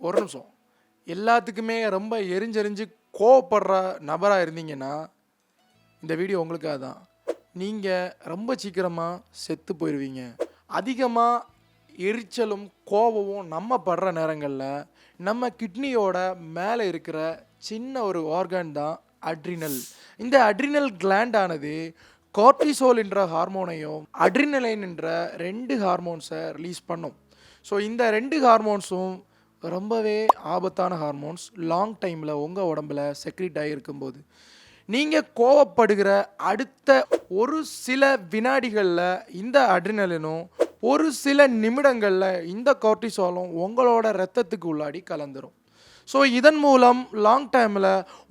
ஒரு நிமிஷம். எல்லாத்துக்குமே ரொம்ப எரிஞ்செரிஞ்சு கோவப்படுற நபராக இருந்தீங்கன்னா இந்த வீடியோ உங்களுக்காக தான். நீங்கள் ரொம்ப சீக்கிரமாக செத்து போயிடுவீங்க. அதிகமாக எரிச்சலும் கோபமும் நம்ம படுற நேரங்களில் நம்ம கிட்னியோட மேலே இருக்கிற சின்ன ஒரு ஆர்கான் தான் அட்ரினல். இந்த அட்ரினல் கிளாண்ட் ஆனது கார்டிசோல் என்ற ஹார்மோனையும் அட்ரினலைன் என்ற 2 ஹார்மோன்ஸை ரிலீஸ் பண்ணும். ஸோ இந்த 2 ஹார்மோன்ஸும் ரொம்பவே ஆபத்தான ஹார்மோன்ஸ். லாங் டைமில் உங்கள் உடம்புல செக்ரீட் ஆகியிருக்கும்போது நீங்கள் கோவப்படுகிற அடுத்த ஒரு சில வினாடிகளில் இந்த அட்ரினலினும் ஒரு சில நிமிடங்களில் இந்த கார்டிசாலும் உங்களோட ரத்தத்துக்கு உள்ளாடி கலந்துரும். ஸோ இதன் மூலம் லாங் டைமில்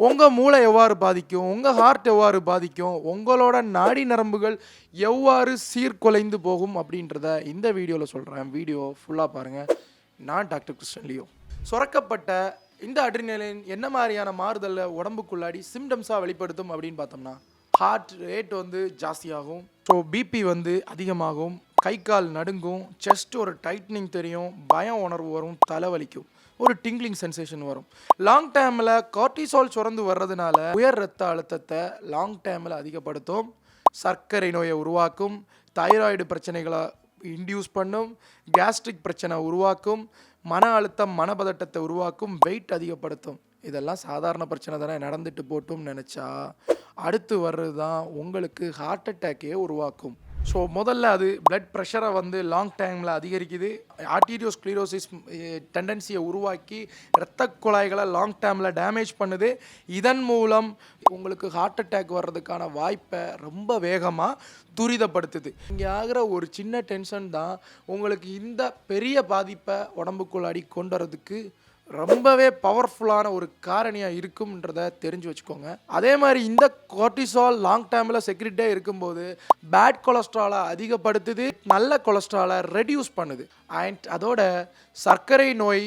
உங்கள் மூளை எவ்வாறு பாதிக்கும், உங்கள் ஹார்ட் எவ்வாறு பாதிக்கும், உங்களோட நாடி நரம்புகள் எவ்வாறு சீர்குலைந்து போகும் அப்படின்றத இந்த வீடியோவில் சொல்கிறேன். வீடியோ ஃபுல்லாக பாருங்கள். நான் டாக்டர் கிருஷ்ணன் லியோ. சுரக்கப்பட்ட இந்த அட்ரினலின் என்ன மாதிரியான மாறுதலை உடம்புக்குள்ளாடி சிம்டம்ஸாக வெளிப்படுத்தும் அப்படின்னு பார்த்தோம்னா, ஹார்ட் ரேட் ஜாஸ்தியாகும். ஸோ பிபி அதிகமாகும், கை கால் நடுங்கும், செஸ்ட் ஒரு டைட்னிங் தெரியும், பயம் உணர்வு வரும், தலைவலிக்கும், ஒரு டிங்க்லிங் சென்சேஷன் வரும். லாங் டைமில் கார்டிசால் சுரந்து வர்றதுனால உயர் ரத்த அழுத்தத்தை லாங் டைமில் அதிகப்படுத்தும், சர்க்கரை நோயை உருவாக்கும், தைராய்டு பிரச்சனைகளை இன்டியூஸ் பண்ணும், கேஸ்ட்ரிக் பிரச்சனை உருவாக்கும், மன அழுத்தம் மனபதட்டத்தை உருவாக்கும், வெயிட் அதிகப்படுத்தும். இதெல்லாம் சாதாரண பிரச்சனை தானே, நடந்துட்டு போட்டும் நினச்சா அடுத்து வர்றது தான் உங்களுக்கு ஹார்ட் அட்டாக்கே உருவாக்கும். ஸோ முதல்ல அது பிளட் ப்ரெஷரை லாங் டைமில் அதிகரிக்குது, ஆர்டீரியோஸ்க்ளீரோசிஸ் டெண்டன்சியை உருவாக்கி இரத்த குழாய்களை லாங் டைமில் டேமேஜ் பண்ணுது. இதன் மூலம் உங்களுக்கு ஹார்ட் அட்டாக் வர்றதுக்கான வாய்ப்பை ரொம்ப வேகமாக துரிதப்படுத்துது. இங்கே ஆகிற ஒரு சின்ன டென்ஷன் தான் உங்களுக்கு இந்த பெரிய பாதிப்பை உடம்புக்குள்ளாடி கொண்டு வரதுக்கு ரொம்பவே பவர்ஃபுல்லான ஒரு காரணியாக இருக்கும்ன்றதை தெரிஞ்சு வச்சுக்கோங்க. அதே மாதிரி இந்த கார்டிசால் லாங் டைமில் செக்ரிட்டே இருக்கும்போது பேட் கொலஸ்ட்ராலை அதிகப்படுத்துது, நல்ல கொலஸ்ட்ராலை ரெடியூஸ் பண்ணுது. அண்ட் அதோட சர்க்கரை நோய்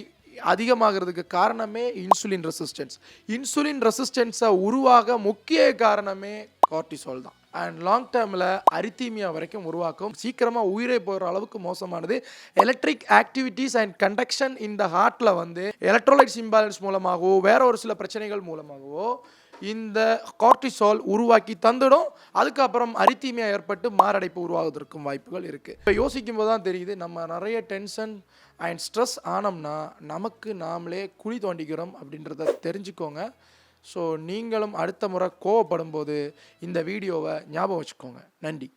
அதிகமாகிறதுக்கு காரணமே இன்சுலின் ரெசிஸ்டன்ஸ். இன்சுலின் ரெசிஸ்டன்ஸை உருவாக முக்கிய காரணமே கார்டிசால் தான். அண்ட் லாங் டேர்மில் அரித்தீமியா வரைக்கும் உருவாக்கும், சீக்கிரமாக உயிரை போகிற அளவுக்கு மோசமானது. எலக்ட்ரிக் ஆக்டிவிட்டீஸ் அண்ட் கண்டக்ஷன் இந்த ஹார்ட்டில் எலக்ட்ரோலைட்ஸ் இம்பேலன்ஸ் மூலமாகவோ வேற ஒரு சில பிரச்சனைகள் மூலமாகவோ இந்த கார்டிசால் உருவாக்கி தந்துடும். அதுக்கப்புறம் அரித்தீமியா ஏற்பட்டு மாரடைப்பு உருவாவதற்கும் வாய்ப்புகள் இருக்குது. இப்போ யோசிக்கும் போது தான் தெரியுது, நம்ம நிறைய டென்ஷன் அண்ட் ஸ்ட்ரெஸ் ஆனோம்னா நமக்கு நாமளே குழி தோண்டிக்கிறோம் அப்படின்றத தெரிஞ்சுக்கோங்க. ஸோ நீங்களும் அடுத்த முறை கோவப்படும் போது இந்த வீடியோவை ஞாபகம் வச்சுக்கோங்க. நன்றி.